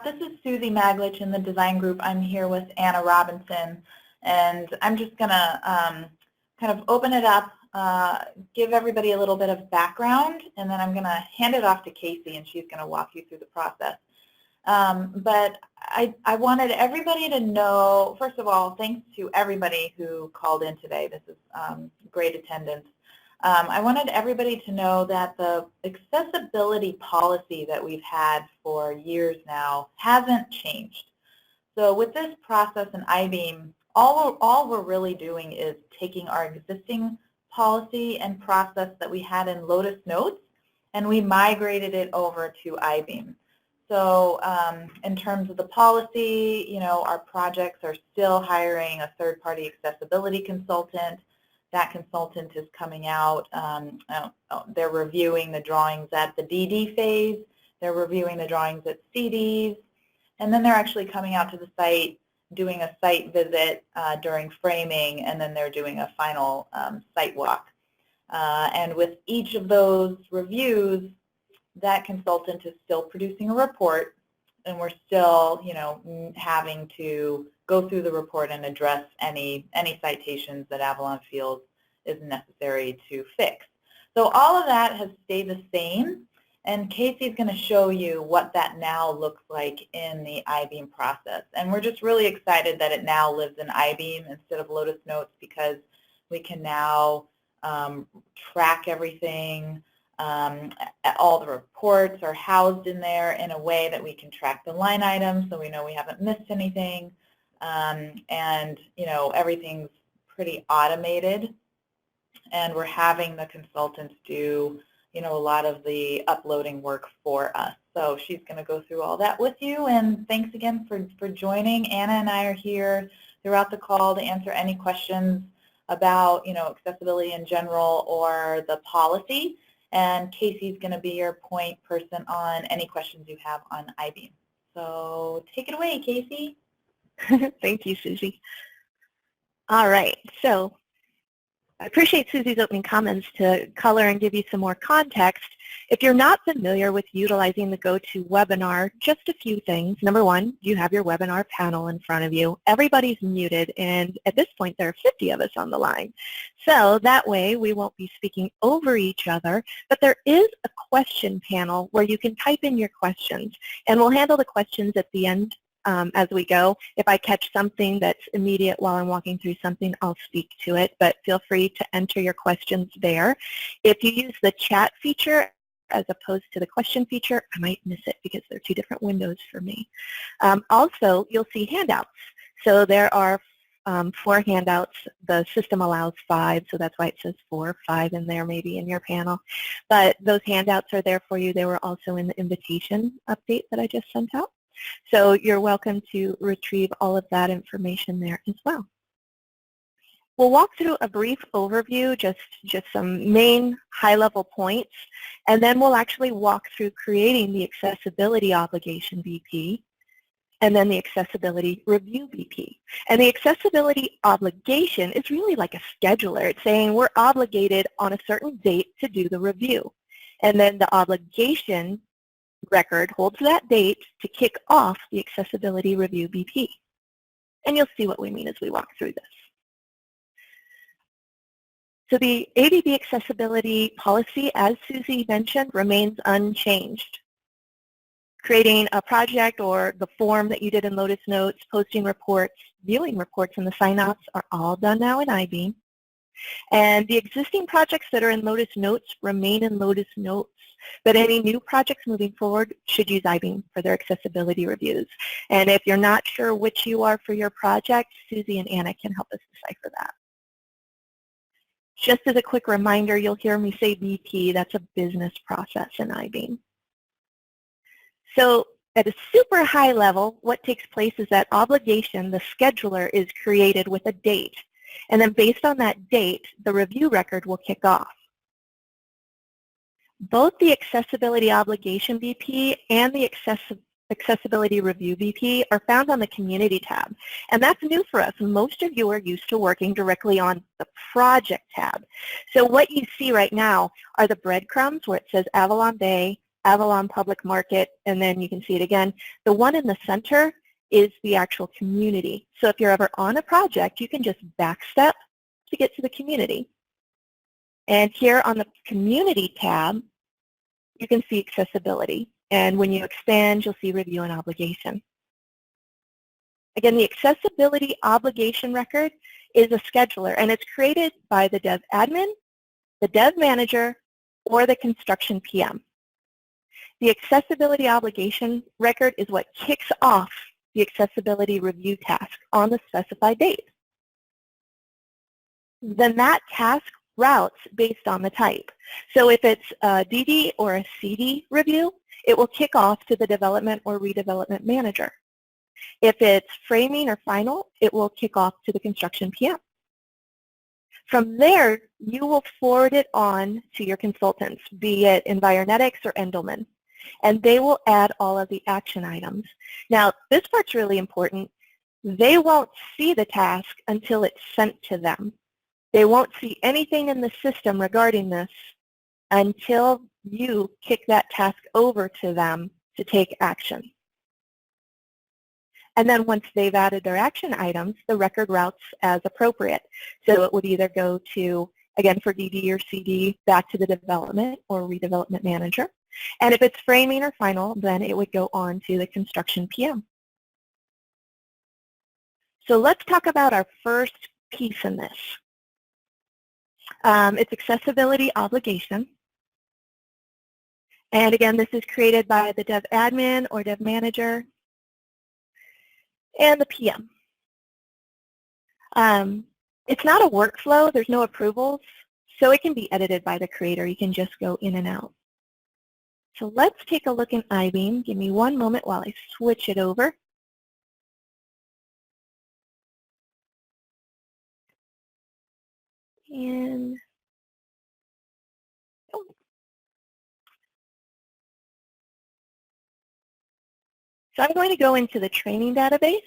This is Susie Maglich in the design group. I'm here with Anna Robinson, and I'm just going to kind of open it up, give everybody a little bit of background, and then I'm going to hand it off to Casey, and she's going to walk you through the process. But I wanted everybody to know, first of all, thanks to everybody who called in today. This is great attendance. I wanted everybody to know that the accessibility policy that we've had for years now hasn't changed. So with this process in I-Beam, all we're really doing is taking our existing policy and process that we had in Lotus Notes, and we migrated it over to I-Beam. So in terms of the policy, you know, our projects are still hiring a third-party accessibility consultant. That consultant is coming out. They're reviewing the drawings at the DD phase. They're reviewing the drawings at CDs. And then they're actually coming out to the site, doing a site visit during framing, and then they're doing a final site walk. And with each of those reviews, that consultant is still producing a report, and we're still, you know, having to go through the report and address any citations that Avalon feels is necessary to fix. So all of that has stayed the same, and Casey's going to show you what that now looks like in the I-Beam process. And we're just really excited that it now lives in I-Beam instead of Lotus Notes, because we can now track everything. All the reports are housed in there in a way that we can track the line items, so we know we haven't missed anything. And you know, everything's pretty automated, and we're having the consultants do, you know, a lot of the uploading work for us. So she's going to go through all that with you, and thanks again for joining. Anna and I are here throughout the call to answer any questions about, you know, accessibility in general or the policy, and Casey's going to be your point person on any questions you have on I-Beam. So take it away, Casey. Thank you, Susie. All right, so I appreciate Susie's opening comments to color and give you some more context. If you're not familiar with utilizing the GoToWebinar, just a few things. Number one, you have your webinar panel in front of you. Everybody's muted, and at this point there are 50 of us on the line. So that way we won't be speaking over each other, but there is a question panel where you can type in your questions, and we'll handle the questions at the end as we go. If I catch something that's immediate while I'm walking through something, I'll speak to it, but feel free to enter your questions there. If you use the chat feature as opposed to the question feature, I might miss it because they're two different windows for me. Also, you'll see handouts. So there are 4 handouts. The system allows 5, so that's why it says 4 or 5 in there maybe in your panel. But those handouts are there for you. They were also in the invitation update that I just sent out. So you're welcome to retrieve all of that information there as well. We'll walk through a brief overview, just some main high-level points, and then we'll actually walk through creating the Accessibility Obligation BP, and then the Accessibility Review BP. And the Accessibility Obligation is really like a scheduler. It's saying we're obligated on a certain date to do the review. And then the obligation record holds that date to kick off the Accessibility Review BP. And you'll see what we mean as we walk through this. So the ABB accessibility policy, as Susie mentioned, remains unchanged. Creating a project or the form that you did in Lotus Notes, posting reports, viewing reports, and the sign-offs are all done now in I-Beam. And the existing projects that are in Lotus Notes remain in Lotus Notes, but any new projects moving forward should use I-Beam for their accessibility reviews. And if you're not sure which you are for your project, Susie and Anna can help us decipher that. Just as a quick reminder, you'll hear me say BP, that's a business process in I-Beam. So at a super high level, what takes place is that obligation, the scheduler, is created with a date. And then based on that date, the review record will kick off. Both the Accessibility Obligation BP and the Accessibility Review BP are found on the Community tab. And that's new for us. Most of you are used to working directly on the Project tab. So what you see right now are the breadcrumbs where it says Avalon Bay, Avalon Public Market, and then you can see it again. The one in the center is the actual community. So if you're ever on a project, you can just backstep to get to the community. And here on the Community tab, you can see accessibility. And when you expand, you'll see Review and Obligation. Again, the Accessibility Obligation record is a scheduler, and it's created by the Dev Admin, the Dev Manager, or the Construction PM. The Accessibility Obligation record is what kicks off the accessibility review task on the specified date. Then that task routes based on the type. So if it's a DD or a CD review, it will kick off to the Development or Redevelopment Manager. If it's framing or final, it will kick off to the Construction PM. From there, you will forward it on to your consultants, be it Environetics or Endelman, and they will add all of the action items. Now, this part's really important. They won't see the task until it's sent to them. They won't see anything in the system regarding this until you kick that task over to them to take action. And then once they've added their action items, the record routes as appropriate. So it would either go to, again for DD or CD, back to the Development or Redevelopment Manager. And if it's framing or final, then it would go on to the Construction PM. So let's talk about our first piece in this. It's Accessibility Obligation. And again, this is created by the Dev Admin or Dev Manager and the PM. It's not a workflow. There's no approvals, so it can be edited by the creator. You can just go in and out. So let's take a look in iBeam. Give me one moment while I switch it over. And so I'm going to go into the training database.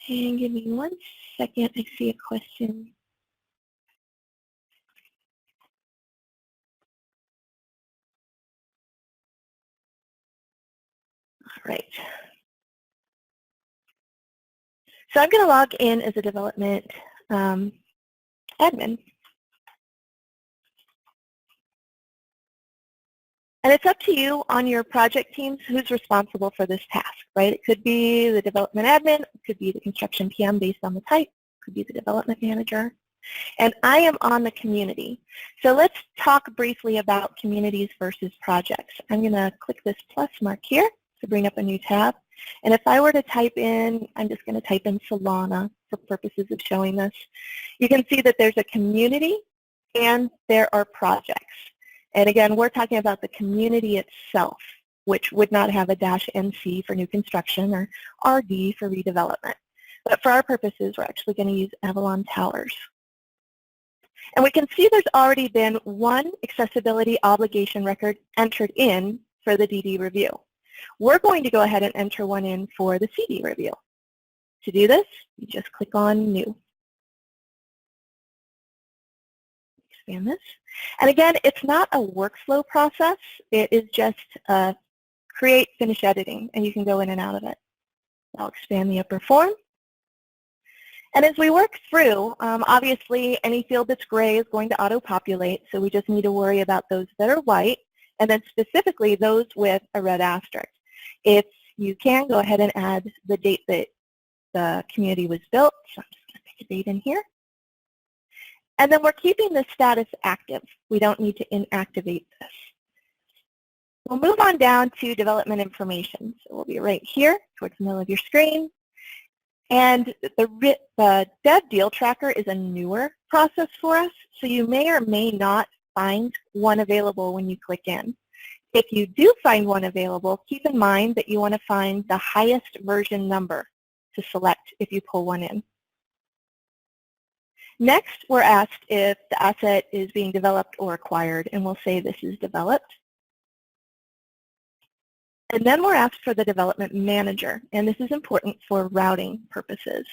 And give me 1 second, I see a question. All right. So I'm going to log in as a development admin. And it's up to you on your project teams who's responsible for this task, right? It could be the development admin, it could be the construction PM based on the type, it could be the development manager. And I am on the community. So let's talk briefly about communities versus projects. I'm going to click this plus mark here to bring up a new tab. And if I were to type in, I'm just going to type in Solana for purposes of showing this. You can see that there's a community and there are projects. And again, we're talking about the community itself, which would not have a -NC for new construction or RD for redevelopment. But for our purposes, we're actually going to use Avalon Towers. And we can see there's already been one accessibility obligation record entered in for the DD review. We're going to go ahead and enter one in for the CD review. To do this, you just click on New. Expand this. And again, it's not a workflow process. It is just create, finish editing, and you can go in and out of it. I'll expand the upper form. And as we work through, obviously any field that's gray is going to auto-populate, so we just need to worry about those that are white, and then specifically those with a red asterisk. If you can, go ahead and add the date that the community was built. So I'm just going to pick a date in here. And then we're keeping the status active. We don't need to inactivate this. We'll move on down to development information. So we'll be right here towards the middle of your screen. And the Dev Deal Tracker is a newer process for us, so you may or may not find one available when you click in. If you do find one available, keep in mind that you want to find the highest version number to select if you pull one in. Next, we're asked if the asset is being developed or acquired, and we'll say this is developed. And then we're asked for the development manager, and this is important for routing purposes.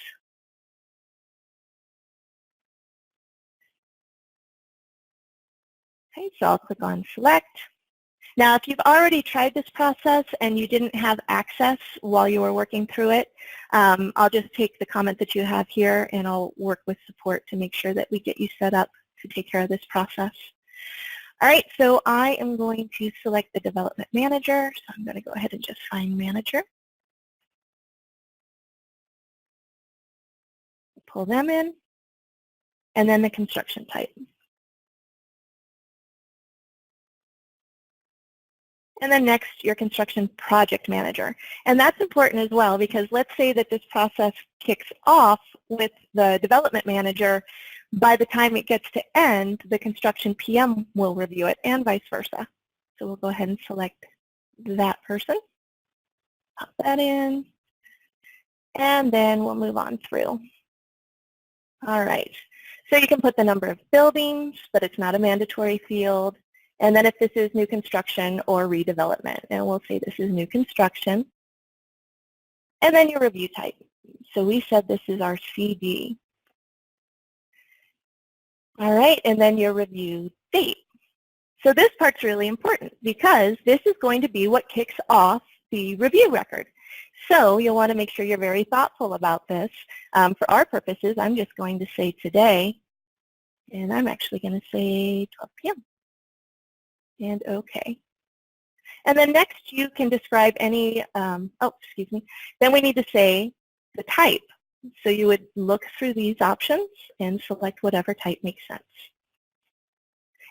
Okay, so I'll click on Select. Now, if you've already tried this process and you didn't have access while you were working through it, I'll just take the comment that you have here and I'll work with support to make sure that we get you set up to take care of this process. All right, so I am going to select the development manager. So I'm going to go ahead and just find manager. Pull them in, and then the construction type. And then next, your construction project manager. And that's important as well because let's say that this process kicks off with the development manager. By the time it gets to end, the construction PM will review it and vice versa. So we'll go ahead and select that person, pop that in, and then we'll move on through. All right, so you can put the number of buildings, but it's not a mandatory field. And then if this is new construction or redevelopment, and we'll say this is new construction. And then your review type. So we said this is our CD. All right, and then your review date. So this part's really important because this is going to be what kicks off the review record. So you'll want to make sure you're very thoughtful about this. For our purposes, I'm just going to say today, and I'm actually going to say 12 p.m. and OK. And then next you can describe any, then we need to say the type. So you would look through these options and select whatever type makes sense.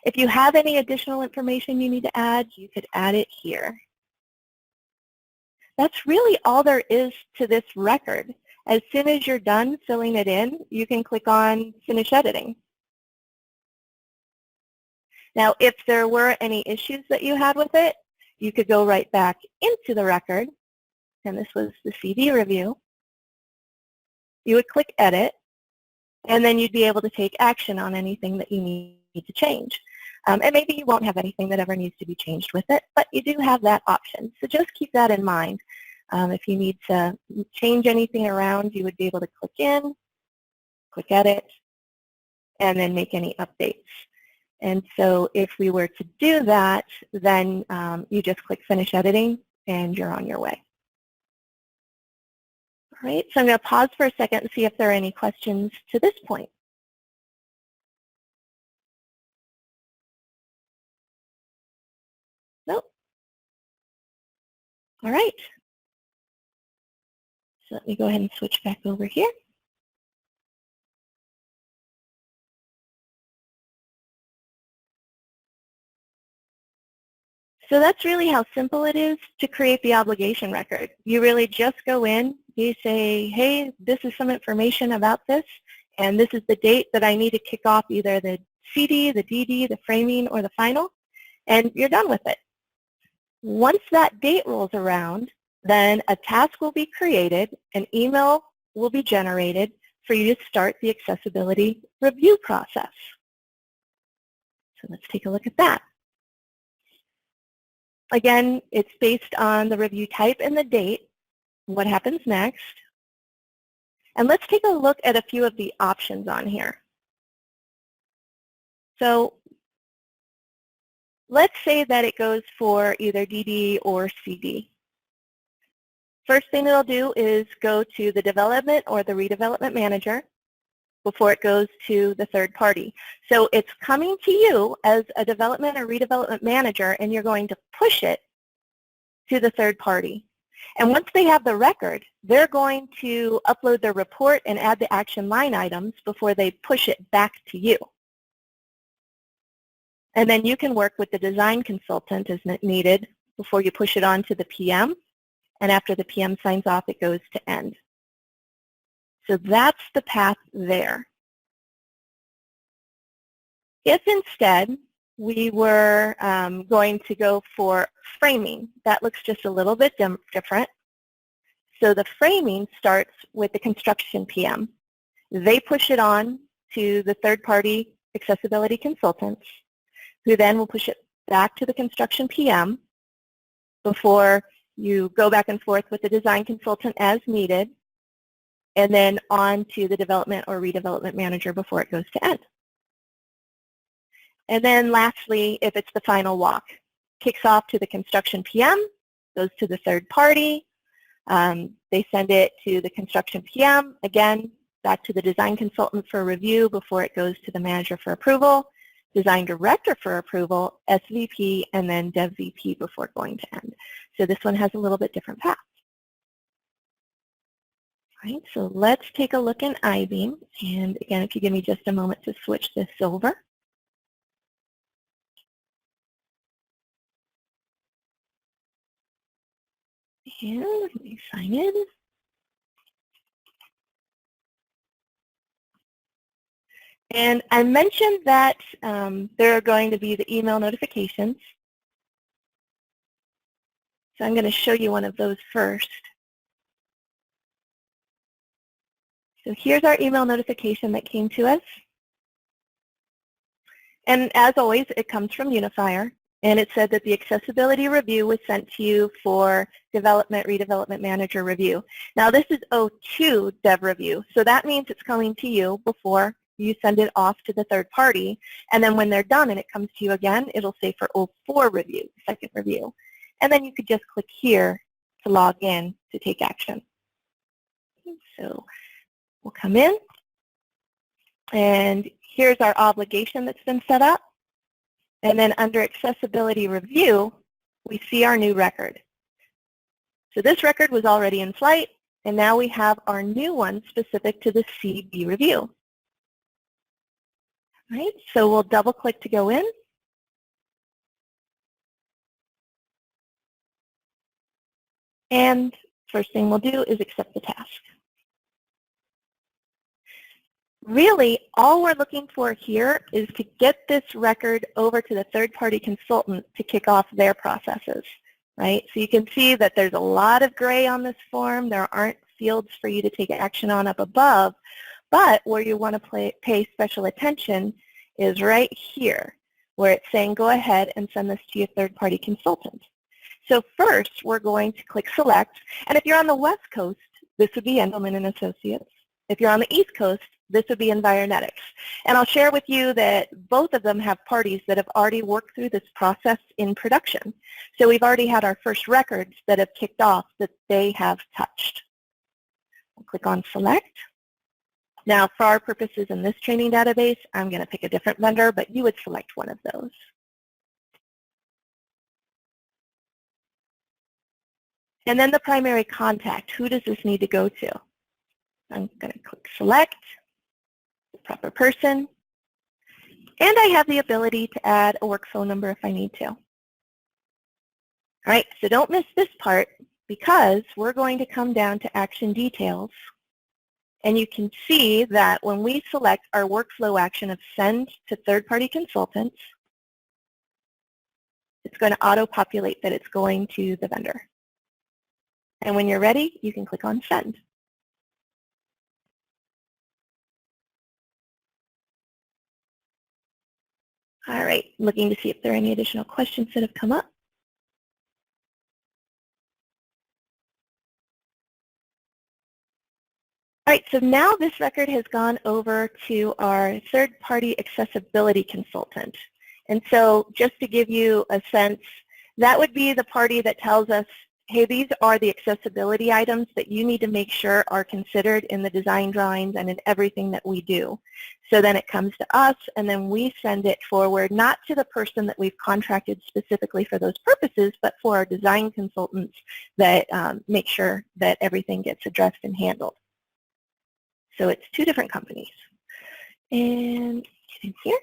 If you have any additional information you need to add, you could add it here. That's really all there is to this record. As soon as you're done filling it in, you can click on Finish Editing. Now, if there were any issues that you had with it, you could go right back into the record, and this was the CD review. You would click Edit, and then you'd be able to take action on anything that you need to change. And maybe you won't have anything that ever needs to be changed with it, but you do have that option. So just keep that in mind. If you need to change anything around, you would be able to click in, click Edit, and then make any updates. And so if we were to do that, then you just click Finish Editing, and you're on your way. All right, so I'm going to pause for a second and see if there are any questions to this point. Nope. All right. So let me go ahead and switch back over here. So that's really how simple it is to create the obligation record. You really just go in, you say, hey, this is some information about this, and this is the date that I need to kick off either the CD, the DD, the framing, or the final, and you're done with it. Once that date rolls around, then a task will be created, an email will be generated for you to start the accessibility review process. So let's take a look at that. Again, it's based on the review type and the date, what happens next. And let's take a look at a few of the options on here. So let's say that it goes for either DD or CD. First thing it'll do is go to the development or the redevelopment manager before it goes to the third party. So it's coming to you as a development or redevelopment manager, and you're going to push it to the third party. And once they have the record, they're going to upload their report and add the action line items before they push it back to you. And then you can work with the design consultant as needed before you push it on to the PM. And after the PM signs off, it goes to end. So that's the path there. If instead we were going to go for framing, that looks just a little bit different. So the framing starts with the construction PM. They push it on to the third-party accessibility consultants, who then will push it back to the construction PM before you go back and forth with the design consultant as needed, and then on to the development or redevelopment manager before it goes to end. And then lastly, if it's the final walk, kicks off to the construction PM, goes to the third party. They send it to the construction PM, again, back to the design consultant for review before it goes to the manager for approval, design director for approval, SVP, and then Dev VP before going to end. So this one has a little bit different path. All right, so let's take a look in I-beam. And again, if you give me just a moment to switch this over. And let me sign in. And I mentioned that there are going to be the email notifications. So I'm going to show you one of those first. So here's our email notification that came to us. And as always, it comes from Unifier. And it said that the accessibility review was sent to you for development, redevelopment manager review. Now this is O2 dev review. So that means it's coming to you before you send it off to the third party. And then when they're done and it comes to you again, it'll say for O4 review, second review. And then you could just click here to log in to take action. So we'll come in. And here's our obligation that's been set up. And then under accessibility review, we see our new record. So this record was already in flight, and now we have our new one specific to the CB review. All right, so we'll double click to go in. And first thing we'll do is accept the task. Really, all we're looking for here is to get this record over to the third-party consultant to kick off their processes, right? So you can see that there's a lot of gray on this form. There aren't fields for you to take action on up above, but where you want to pay special attention is right here, where it's saying go ahead and send this to your third-party consultant. So first, we're going to click Select, and if you're on the West Coast, this would be Endelman and Associates. If you're on the East Coast, this would be Environetics. And I'll share with you that both of them have parties that have already worked through this process in production. So we've already had our first records that have kicked off that they have touched. I'll click on Select. Now, for our purposes in this training database, I'm going to pick a different vendor, but you would select one of those. And then the primary contact, who does this need to go to? I'm going to click Select, the proper person, and I have the ability to add a work phone number if I need to. All right, so don't miss this part because we're going to come down to action details, and you can see that when we select our workflow action of send to third-party consultants, it's going to auto-populate that it's going to the vendor. And when you're ready, you can click on Send. All right, looking to see if there are any additional questions that have come up. All right, so now this record has gone over to our third-party accessibility consultant. And so just to give you a sense, that would be the party that tells us, hey, these are the accessibility items that you need to make sure are considered in the design drawings and in everything that we do. So then it comes to us, and then we send it forward, not to the person that we've contracted specifically for those purposes, but for our design consultants that make sure that everything gets addressed and handled. So it's two different companies. And get in here.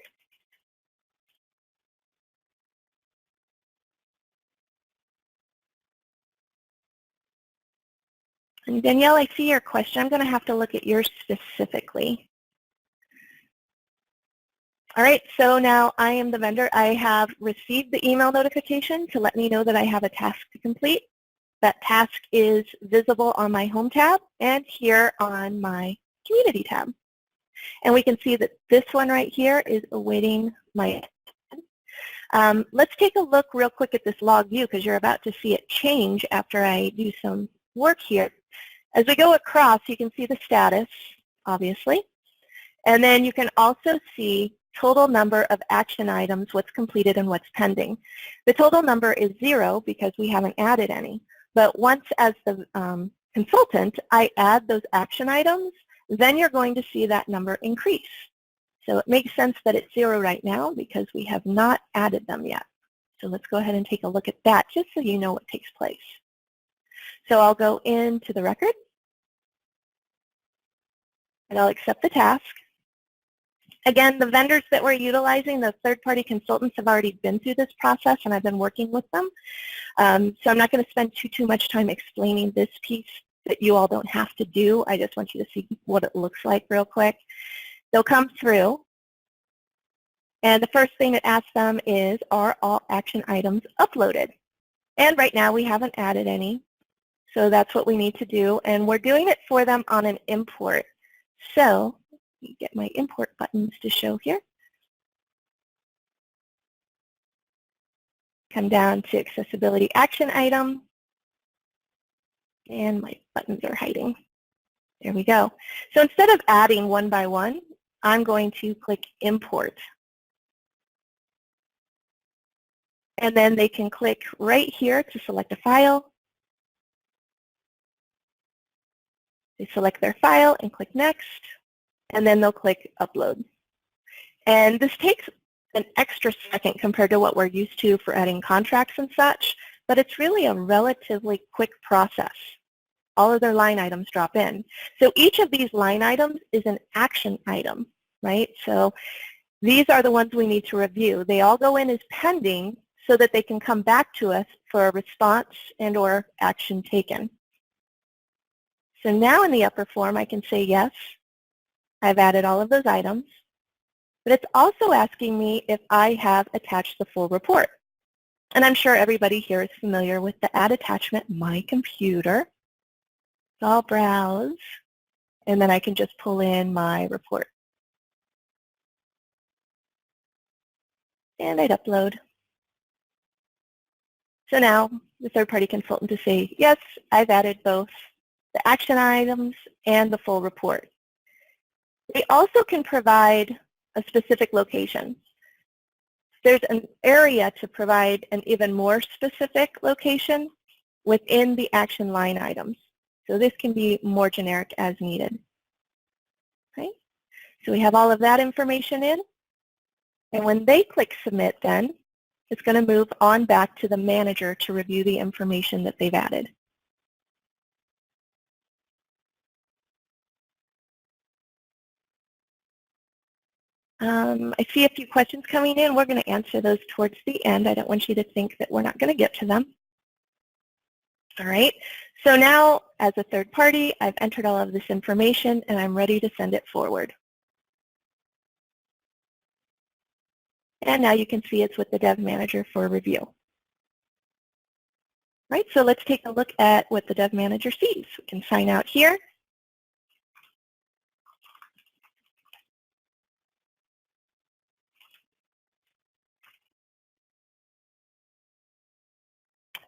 And Danielle, I see your question. I'm going to have to look at yours specifically. All right, so now I am the vendor. I have received the email notification to let me know that I have a task to complete. That task is visible on my Home tab and here on my Community tab. And we can see that this one right here is awaiting my attention. Let's take a look real quick at this log view because you're about to see it change after I do some work here. As we go across, you can see the status, obviously. And then you can also see total number of action items, what's completed and what's pending. The total number is 0 because we haven't added any. But once, as the consultant, I add those action items, then you're going to see that number increase. So it makes sense that it's 0 right now because we have not added them yet. So let's go ahead and take a look at that just so you know what takes place. So I'll go into the record and I'll accept the task. Again, the vendors that we're utilizing, the third-party consultants, have already been through this process and I've been working with them. So I'm not going to spend too much time explaining this piece that you all don't have to do. I just want you to see what it looks like real quick. They'll come through, and the first thing it asks them is, are all action items uploaded? And right now we haven't added any, so that's what we need to do, and we're doing it for them on an import. So let me get my import buttons to show here. Come down to accessibility action item, and my buttons are hiding. There we go. So instead of adding one by one, I'm going to click import. And then they can click right here to select a file. They select their file and click next, and then they'll click upload. And this takes an extra second compared to what we're used to for adding contracts and such, but it's really a relatively quick process. All of their line items drop in. So each of these line items is an action item, right? So these are the ones we need to review. They all go in as pending so that they can come back to us for a response and or action taken. So now in the upper form, I can say, yes, I've added all of those items, but it's also asking me if I have attached the full report. And I'm sure everybody here is familiar with the add attachment, my computer. So I'll browse, and then I can just pull in my report. And I'd upload. So now the third-party consultant to say, yes, I've added both the action items and the full report. They also can provide a specific location. There's an area to provide an even more specific location within the action line items. So this can be more generic as needed. Okay? So we have all of that information in. And when they click submit then, it's going to move on back to the manager to review the information that they've added. I see a few questions coming in. We're going to answer those towards the end. I don't want you to think that we're not going to get to them. All right. So now, as a third party, I've entered all of this information, and I'm ready to send it forward. And now you can see it's with the Dev Manager for review. Right, so let's take a look at what the Dev Manager sees. We can sign out here.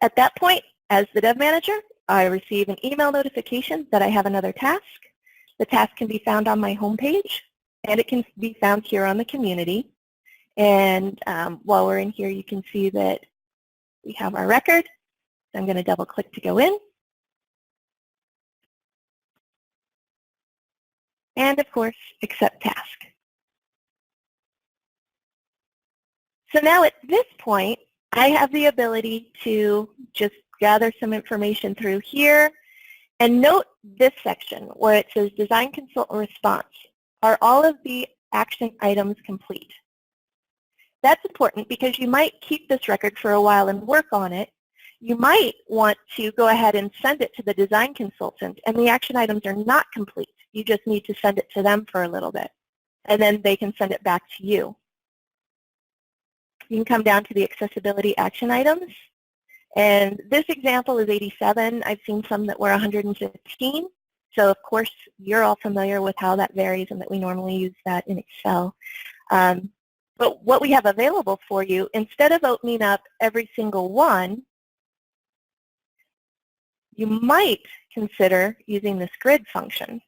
At that point, as the Dev Manager, I receive an email notification that I have another task. The task can be found on my homepage, and it can be found here on the community. And while we're in here, you can see that we have our record. So I'm going to double click to go in. And of course, accept task. So now at this point, I have the ability to just gather some information through here. And note this section where it says Design Consultant Response. Are all of the action items complete? That's important because you might keep this record for a while and work on it. You might want to go ahead and send it to the design consultant, and the action items are not complete. You just need to send it to them for a little bit, and then they can send it back to you. You can come down to the accessibility action items, and this example is 87. I've seen some that were 115. So of course, you're all familiar with how that varies and that we normally use that in Excel. But what we have available for you, instead of opening up every single one, you might consider using this grid function.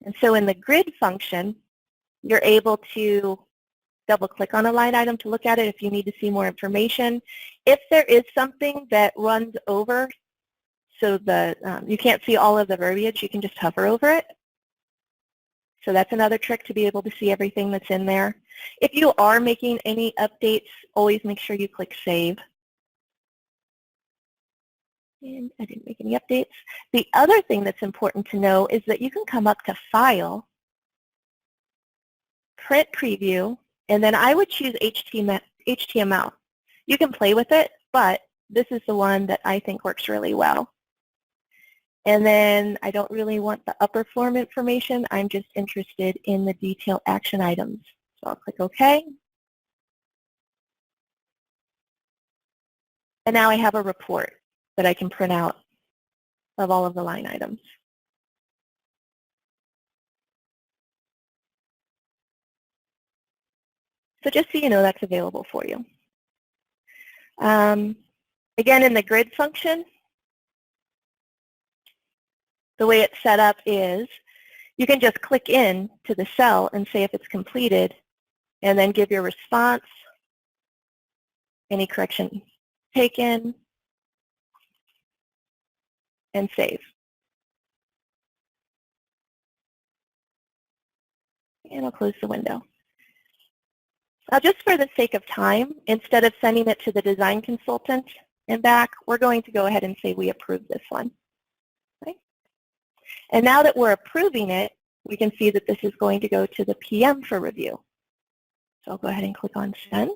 And so in the grid function, You're able to double-click on a line item to look at it if you need to see more information. If there is something that runs over so you can't see all of the verbiage, you can just hover over it. So that's another trick to be able to see everything that's in there. If you are making any updates, always make sure you click Save. And I didn't make any updates. The other thing that's important to know is that you can come up to File, Print Preview, and then I would choose HTML. You can play with it, but this is the one that I think works really well. And then I don't really want the upper form information. I'm just interested in the detailed action items. So I'll click OK. And now I have a report that I can print out of all of the line items. So just so you know, that's available for you. Again, in the grid function, the way it's set up is you can just click in to the cell and say if it's completed, and then give your response, any correction taken, and save. And I'll close the window. Now, just for the sake of time, instead of sending it to the design consultant and back, we're going to go ahead and say we approve this one. Okay? And now that we're approving it, we can see that this is going to go to the PM for review. So I'll go ahead and click on Send.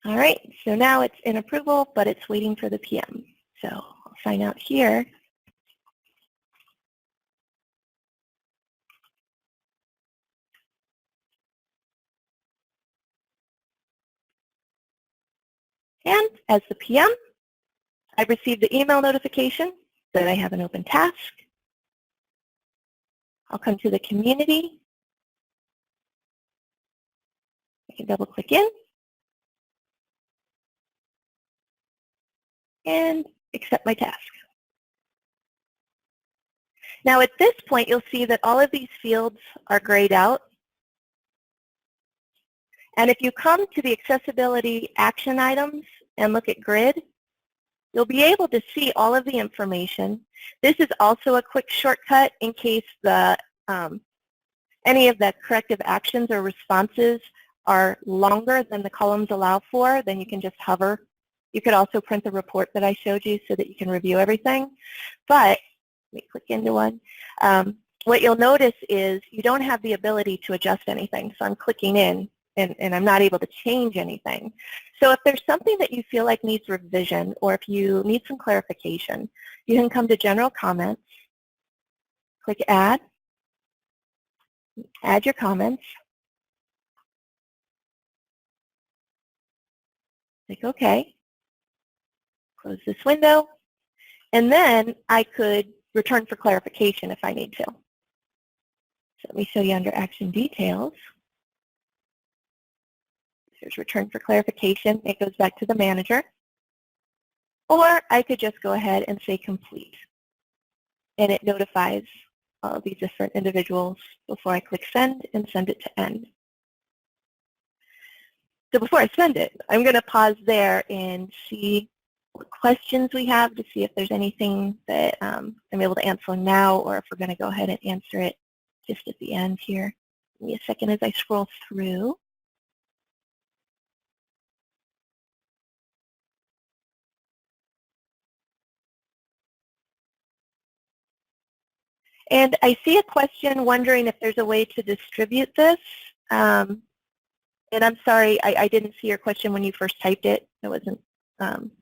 All right, so now it's in approval, but it's waiting for the PM. So I'll sign out here. And as the PM, I've received the email notification that I have an open task. I'll come to the community. I can double click in and accept my task. Now at this point, you'll see that all of these fields are grayed out. And if you come to the accessibility action items and look at grid, you'll be able to see all of the information. This is also a quick shortcut in case any of the corrective actions or responses are longer than the columns allow for, then you can just hover. You could also print the report that I showed you so that you can review everything. But let me click into one. What you'll notice is you don't have the ability to adjust anything. So I'm clicking in and I'm not able to change anything. So if there's something that you feel like needs revision or if you need some clarification, you can come to General Comments, click Add, add your comments, click OK, close this window, and then I could return for clarification if I need to. So let me show you under Action Details. There's return for clarification. It goes back to the manager. Or I could just go ahead and say complete. And it notifies all of these different individuals before I click send and send it to end. So before I send it, I'm going to pause there and see what questions we have to see if there's anything that I'm able to answer now or if we're going to go ahead and answer it just at the end here. Give me a second as I scroll through. And I see a question wondering if there's a way to distribute this. And I'm sorry, I didn't see your question when you first typed it. I wasn't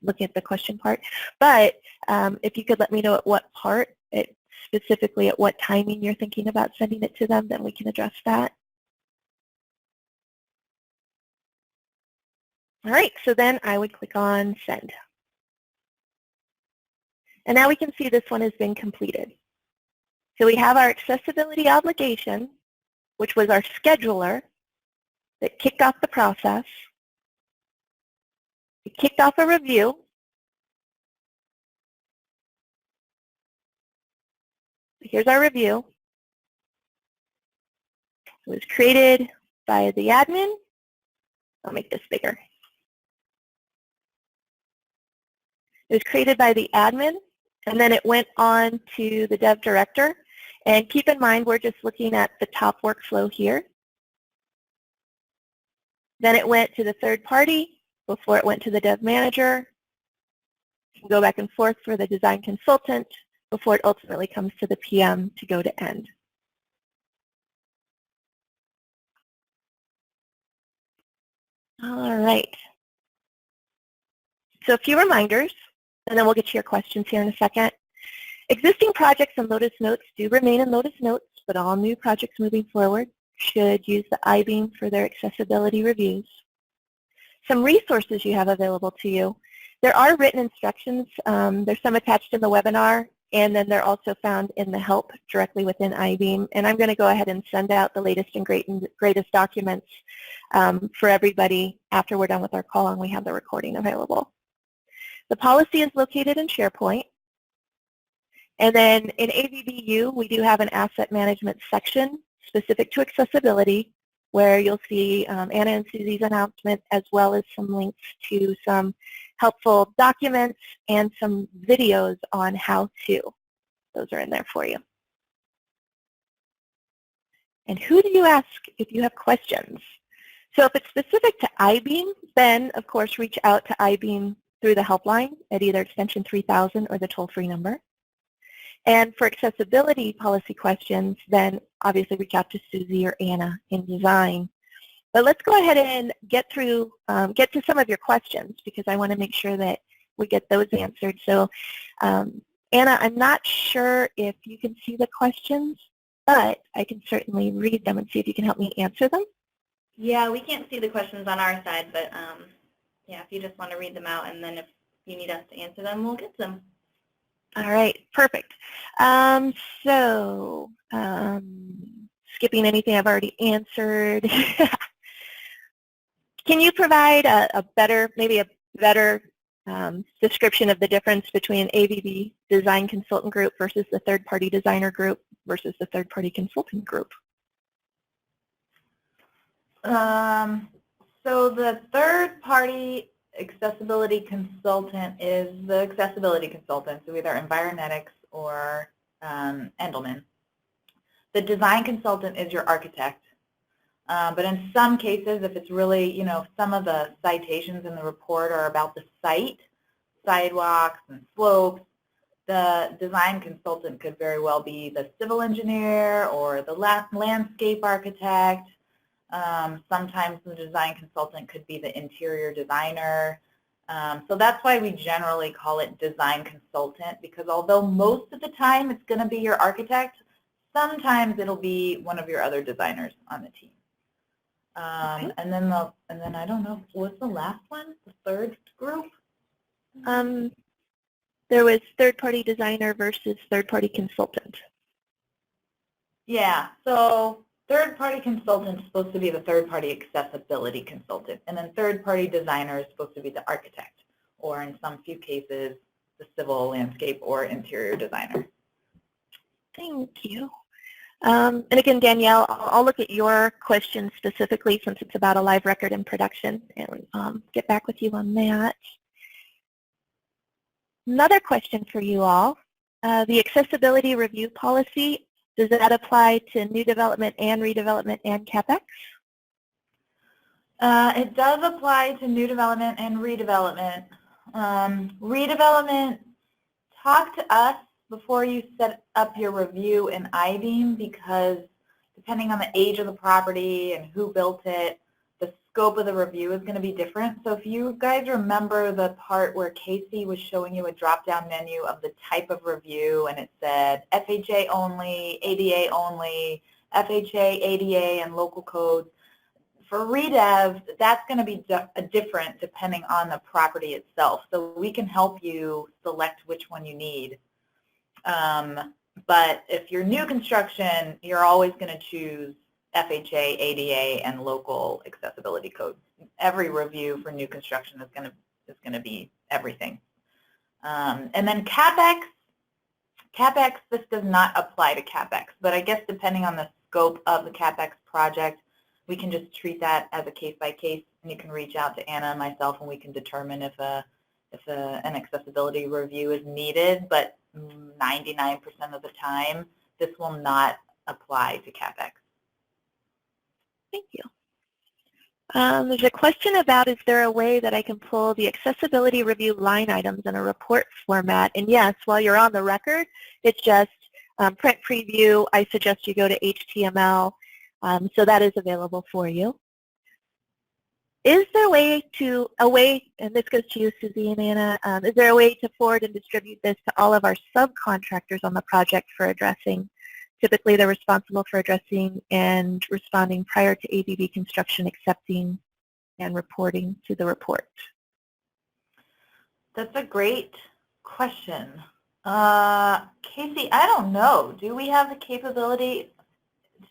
looking at the question part. But if you could let me know at what part, specifically at what timing you're thinking about sending it to them, then we can address that. All right, so then I would click on Send. And now we can see this one has been completed. So we have our accessibility obligation, which was our scheduler that kicked off the process. It kicked off a review. here's our review. It was created by the admin. I'll make this bigger. It was created by the admin, and then it went on to the dev director. And keep in mind, we're just looking at the top workflow here. Then it went to the third party before it went to the dev manager. You can go back and forth for the design consultant before it ultimately comes to the PM to go to end. All right. So a few reminders, and then we'll get to your questions here in a second. Existing projects in Lotus Notes do remain in Lotus Notes, but all new projects moving forward should use the I-beam for their accessibility reviews. Some resources you have available to you. There are written instructions. There's some attached in the webinar, and then they're also found in the help directly within I-beam. And I'm going to go ahead and send out the latest and greatest documents for everybody after we're done with our call and we have the recording available. The policy is located in SharePoint. And then in AVBU, we do have an asset management section specific to accessibility, where you'll see Anna and Susie's announcement, as well as some links to some helpful documents and some videos on how to. Those are in there for you. And who do you ask if you have questions? So if it's specific to I-beam, then of course reach out to I-beam through the helpline at either extension 3000 or the toll-free number. And for accessibility policy questions, then obviously reach out to Susie or Anna in design. But let's go ahead and get to some of your questions, because I want to make sure that we get those answered. So Anna, I'm not sure if you can see the questions, but I can certainly read them and see if you can help me answer them. Yeah, we can't see the questions on our side, but yeah, if you just want to read them out, and then if you need us to answer them, we'll get them. All right, perfect. Skipping anything I've already answered. Can you provide maybe a better description of the difference between AVB Design Consultant Group versus the third-party designer group versus the third-party consultant group? So the third-party accessibility consultant is the accessibility consultant, so either Environetics or Endelman. The design consultant is your architect. But in some cases, if it's really, some of the citations in the report are about the site, sidewalks and slopes, the design consultant could very well be the civil engineer or the landscape architect. Sometimes the design consultant could be the interior designer. So that's why we generally call it design consultant, because although most of the time it's going to be your architect, sometimes it'll be one of your other designers on the team. Okay. And then I don't know, what's the last one? The third group? There was third-party designer versus third-party consultant. Yeah, so third-party consultant is supposed to be the third-party accessibility consultant, and then third-party designer is supposed to be the architect, or in some few cases, the civil, landscape, or interior designer. Thank you. And again, Danielle, I'll look at your question specifically since it's about a live record in production and get back with you on that. Another question for you all. The accessibility review policy, does that apply to new development and redevelopment and CapEx? It does apply to new development and redevelopment. Redevelopment, talk to us before you set up your review in I-beam, because depending on the age of the property and who built it, the scope of the review is going to be different. So if you guys remember the part where Casey was showing you a drop-down menu of the type of review, and it said FHA only, ADA only, FHA, ADA, and local codes, for redev, that's going to be different depending on the property itself. So we can help you select which one you need. But if you're new construction, you're always going to choose FHA, ADA, and local accessibility codes. Every review for new construction is going to be everything. And then CapEx CapEx, this does not apply to CapEx, but I guess depending on the scope of the CapEx project, we can just treat that as a case-by-case, and you can reach out to Anna and myself, and we can determine if an accessibility review is needed, but 99% of the time, this will not apply to CapEx. Thank you. There's a question about, is there a way that I can pull the accessibility review line items in a report format? And yes, while you're on the record, it's just print preview. I suggest you go to HTML, so that is available for you. Is there a way, and this goes to you, Susie and Anna, is there a way to forward and distribute this to all of our subcontractors on the project for addressing? Typically, they're responsible for addressing and responding prior to ABB construction, accepting and reporting to the report. That's a great question. Casey, I don't know. Do we have the capability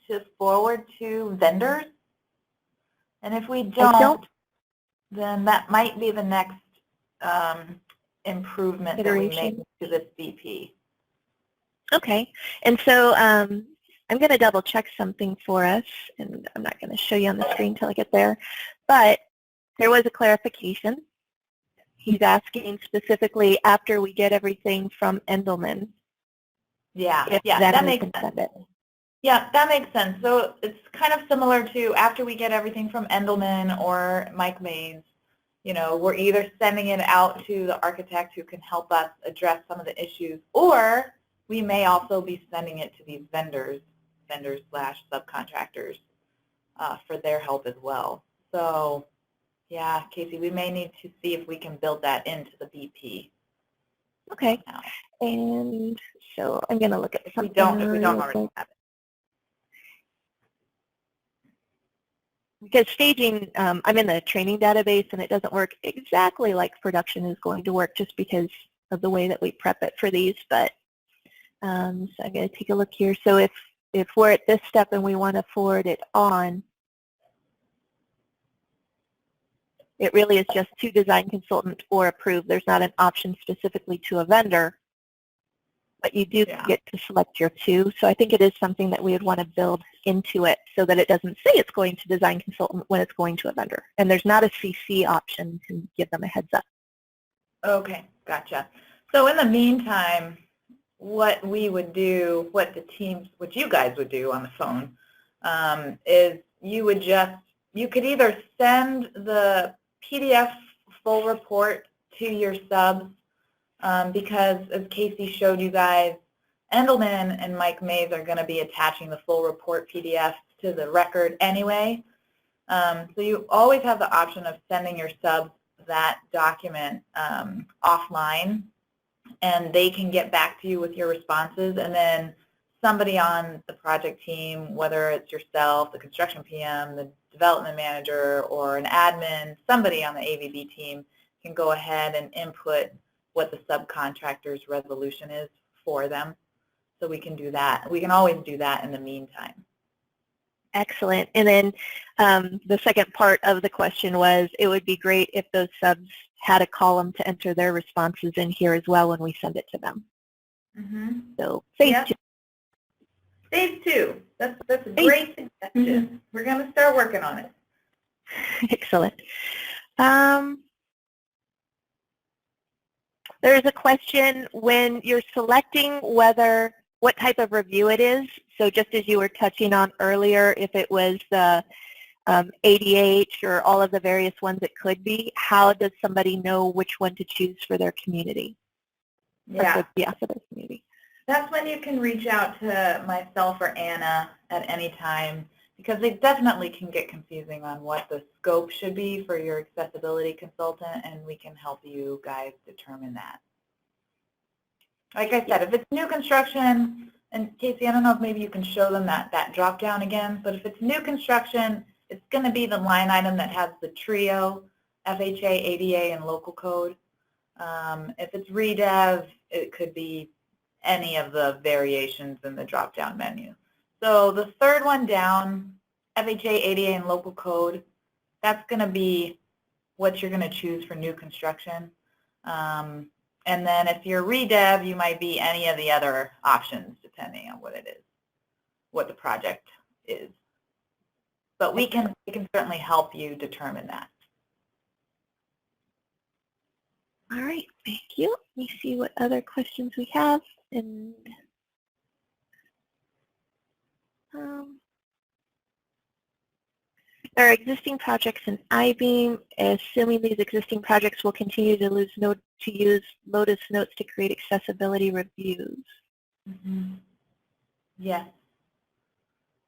to forward to vendors? And if we don't, then that might be the next improvement that we make to this BP. Okay, and so I'm going to double check something for us, and I'm not going to show you on the screen until I get there, but there was a clarification. He's asking specifically after we get everything from Endelman. Yeah, that makes sense. Yeah, that makes sense. So it's kind of similar to after we get everything from Endelman or Mike Mays, you know, we're either sending it out to the architect who can help us address some of the issues, or we may also be sending it to these vendors/subcontractors for their help as well. So, yeah, Casey, we may need to see if we can build that into the BP. Okay, and so I'm going to look at if we don't already have it. Because staging, I'm in the training database, and it doesn't work exactly like production is going to work just because of the way that we prep it for these, but so I'm going to take a look here. So if we're at this step and we want to forward it on, it really is just to design consultant or approved. There's not an option specifically to a vendor, but you do get to select your two. So I think it is something that we would want to build into it so that it doesn't say it's going to design consultant when it's going to a vendor. And there's not a CC option to give them a heads up. Okay, gotcha. So in the meantime, what we would do, what you guys would do on the phone, is you could either send the PDF full report to your subs, because as Casey showed you guys, Endelman and Mike Mays are going to be attaching the full report PDF to the record anyway. So you always have the option of sending your subs that document offline, and they can get back to you with your responses, and then somebody on the project team, whether it's yourself, the construction PM, the development manager, or an admin, somebody on the ABB team can go ahead and input what the subcontractor's resolution is for them. So we can do that. We can always do that in the meantime. Excellent. And then the second part of the question was, it would be great if those subs had a column to enter their responses in here as well when we send it to them. Mm-hmm. So phase two. Phase two. That's a great suggestion. Mm-hmm. We're going to start working on it. Excellent. There's a question when you're selecting what type of review it is. So just as you were touching on earlier, if it was the ADH or all of the various ones it could be, how does somebody know which one to choose for their community? Yeah. For their community. That's when you can reach out to myself or Anna at any time, because they definitely can get confusing on what the scope should be for your accessibility consultant, and we can help you guys determine that. Like I said, if it's new construction, and Casey, I don't know if maybe you can show them that drop down again, but if it's new construction, it's going to be the line item that has the trio, FHA, ADA, and local code. If it's redev, it could be any of the variations in the drop-down menu. So the third one down, FHA, ADA, and local code, that's going to be what you're going to choose for new construction. And then if you're redev, you might be any of the other options depending on what it is, what the project is. But we can certainly help you determine that. All right, thank you. Let me see what other questions we have. And there are existing projects in I-Beam. Assuming these existing projects will continue to use Lotus Notes to create accessibility reviews. Mm-hmm. Yes.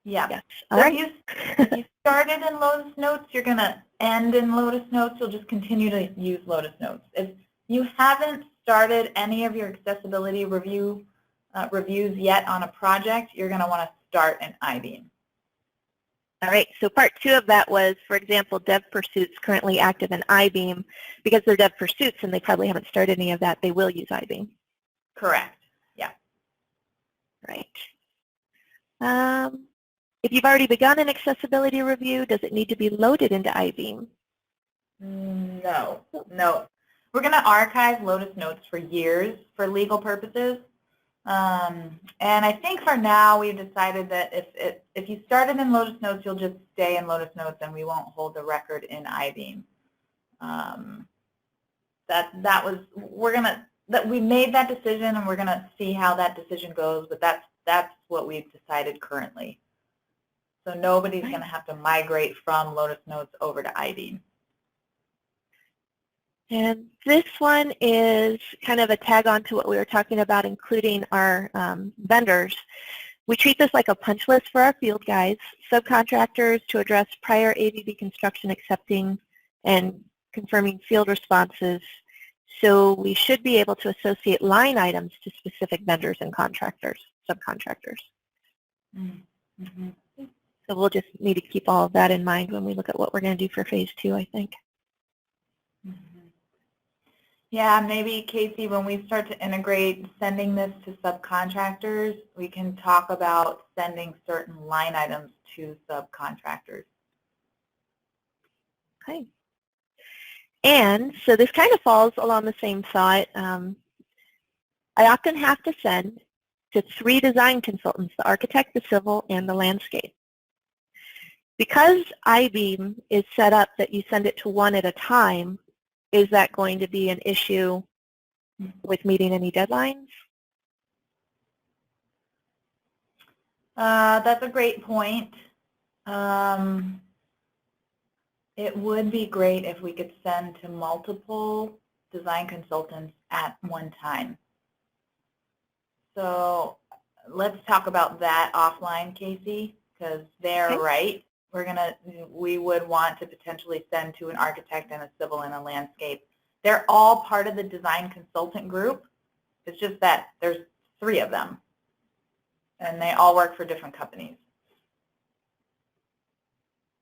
Yeah. Yes. So All right. if you started in Lotus Notes, you're going to end in Lotus Notes. You'll just continue to use Lotus Notes. If you haven't started any of your accessibility reviews yet on a project, you're going to want to start in I-Beam. All right, so part 2 of that was, for example, dev pursuits currently active in I-Beam. Because they're dev pursuits and they probably haven't started any of that, they will use I-Beam. Correct. Yeah. Right. If you've already begun an accessibility review, does it need to be loaded into I-Beam? No, no. We're going to archive Lotus Notes for years for legal purposes. And I think for now we've decided that if you started in Lotus Notes, you'll just stay in Lotus Notes and we won't hold the record in I-Beam. We made that decision and we're gonna see how that decision goes, but that's what we've decided currently. So nobody's gonna have to migrate from Lotus Notes over to I-Beam. And this one is kind of a tag on to what we were talking about, including our vendors. We treat this like a punch list for our field guys, subcontractors to address prior AVB construction accepting and confirming field responses. So we should be able to associate line items to specific vendors and contractors, subcontractors. Mm-hmm. So we'll just need to keep all of that in mind when we look at what we're going to do for phase 2, I think. Mm-hmm. Yeah, maybe, Casey, when we start to integrate sending this to subcontractors, we can talk about sending certain line items to subcontractors. Okay. And so this kind of falls along the same thought. I often have to send to 3 design consultants, the architect, the civil, and the landscape. Because I-Beam is set up that you send it to 1 at a time, is that going to be an issue with meeting any deadlines? That's a great point. It would be great if we could send to multiple design consultants at one time. So let's talk about that offline, Casey, because they're okay. right. We would want to potentially send to an architect and a civil and a landscape. They're all part of the design consultant group. It's just that there's 3 of them, and they all work for different companies.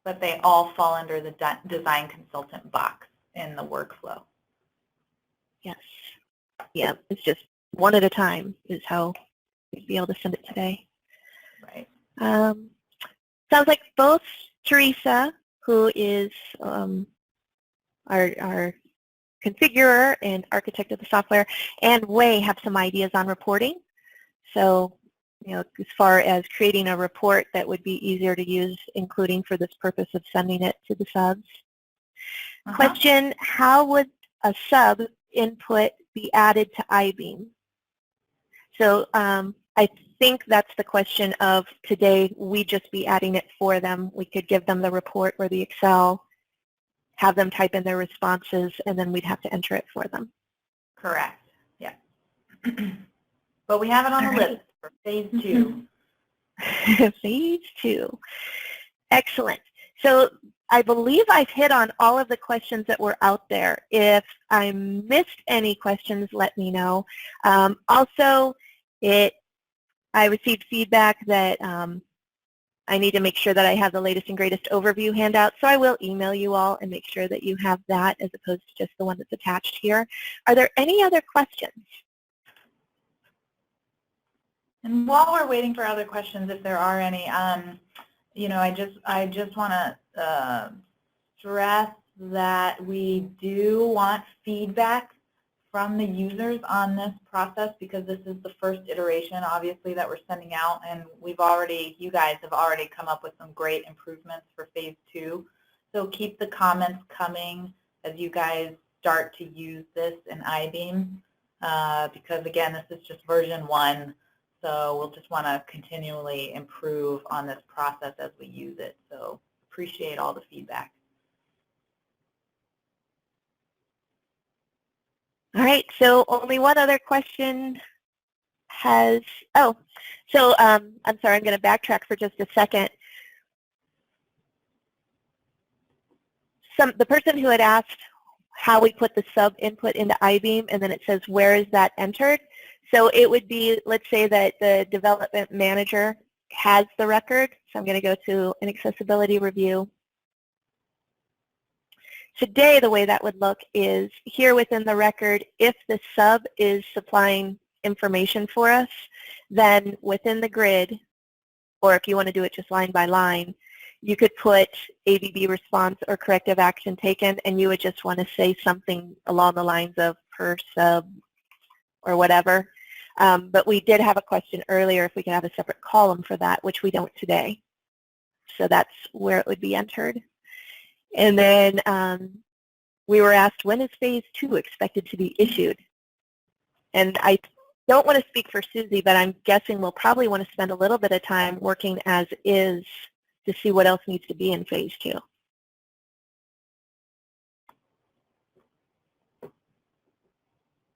But they all fall under the design consultant box in the workflow. Yes. Yeah, it's just 1 at a time is how we'd be able to send it today. Right. Sounds like both Teresa, who is our configurer and architect of the software, and Wei have some ideas on reporting. So, as far as creating a report that would be easier to use, including for this purpose of sending it to the subs. Question, how would a sub input be added to I-Beam? So I think that's the question of today, we just be adding it for them. We could give them the report or the Excel, have them type in their responses, and then we'd have to enter it for them. Correct. Yeah. But we have it on the list for phase 2. Phase 2. Excellent. So I believe I've hit on all of the questions that were out there. If I missed any questions, let me know. Also, I received feedback that I need to make sure that I have the latest and greatest overview handout, so I will email you all and make sure that you have that as opposed to just the one that's attached here. Are there any other questions? And while we're waiting for other questions, if there are any, I just want to stress that we do want feedback from the users on this process, because this is the first iteration, obviously, that we're sending out, and you guys have already come up with some great improvements for phase 2. So keep the comments coming as you guys start to use this in I-Beam, because again, this is just version 1, so we'll just want to continually improve on this process as we use it. So appreciate all the feedback. All right, so only one other question I'm sorry, I'm going to backtrack for just a second. The person who had asked how we put the sub input into I-Beam, and then it says, where is that entered? So it would be, let's say that the development manager has the record. So I'm going to go to an accessibility review. Today, the way that would look is here within the record, if the sub is supplying information for us, then within the grid, or if you want to do it just line by line, you could put ABB response or corrective action taken, and you would just want to say something along the lines of per sub or whatever. But we did have a question earlier if we could have a separate column for that, which we don't today. So that's where it would be entered. And then we were asked, when is phase 2 expected to be issued? And I don't want to speak for Susie, but I'm guessing we'll probably want to spend a little bit of time working as is to see what else needs to be in phase 2.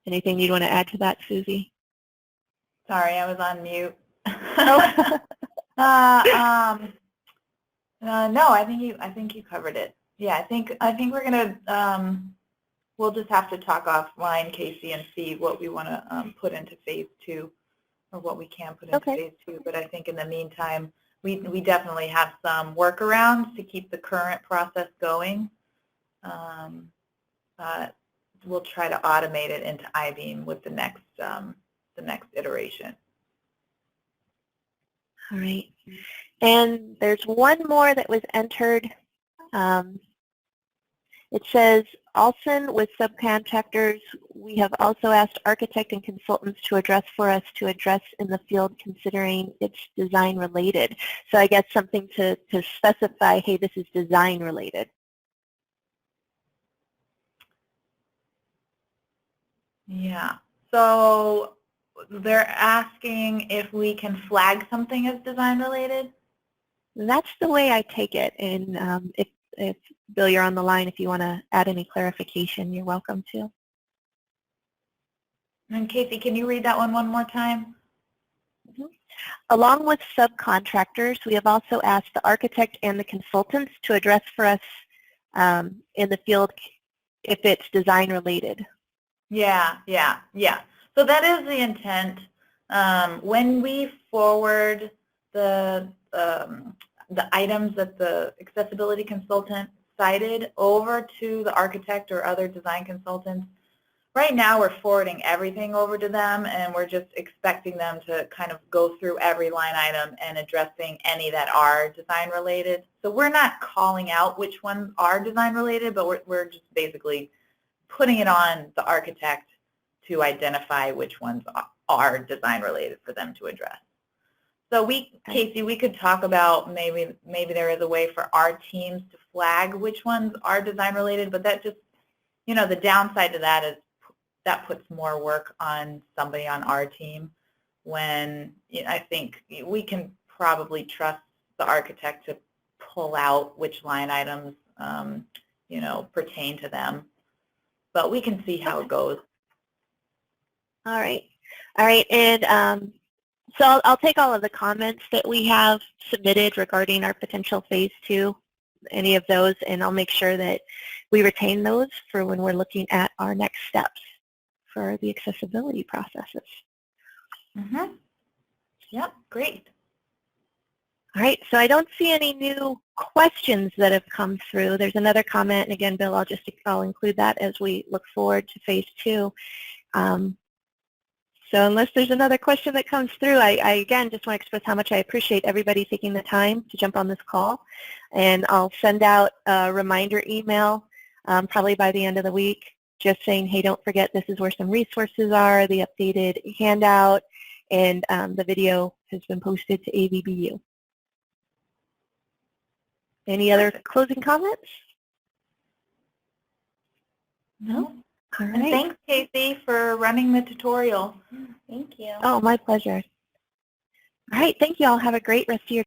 Anything you'd want to add to that, Susie? Sorry, I was on mute. No, I think you covered it. Yeah, I think we're gonna we'll just have to talk offline, Casey, and see what we want to put into phase 2, or what we can put into phase 2. But I think in the meantime, we definitely have some workarounds to keep the current process going. But we'll try to automate it into I-Beam with the next iteration. All right. And there's one more that was entered. It says, Olson with Subcontractors, we have also asked architect and consultants to address in the field considering it's design related. So I guess something to specify, hey, this is design related. Yeah, so they're asking if we can flag something as design related? That's the way I take it. And if Bill, you're on the line, if you want to add any clarification, you're welcome to. And Casey, can you read that one more time? Mm-hmm. Along with subcontractors, we have also asked the architect and the consultants to address for us in the field if it's design related. Yeah. So that is the intent. When we forward the items that the accessibility consultant cited over to the architect or other design consultants, right now we're forwarding everything over to them, and we're just expecting them to kind of go through every line item and addressing any that are design related. So we're not calling out which ones are design related, but we're just basically putting it on the architect to identify which ones are design related for them to address. So Casey, we could talk about maybe there is a way for our teams to flag which ones are design related, but that just, the downside to that is that puts more work on somebody on our team, when I think we can probably trust the architect to pull out which line items pertain to them. But we can see how it goes. All right, and so I'll take all of the comments that we have submitted regarding our potential phase 2, any of those, and I'll make sure that we retain those for when we're looking at our next steps for the accessibility processes. Mm-hmm. Yep, great. All right, so I don't see any new questions that have come through. There's another comment, and again, Bill, I'll include that as we look forward to phase 2. So unless there's another question that comes through, I again just want to express how much I appreciate everybody taking the time to jump on this call. And I'll send out a reminder email probably by the end of the week just saying, hey, don't forget this is where some resources are, the updated handout, and the video has been posted to AVBU. Any other closing comments? No. All And right. thanks, Casey, for running the tutorial. Thank you. Oh, my pleasure. All right. Thank you all. Have a great rest of your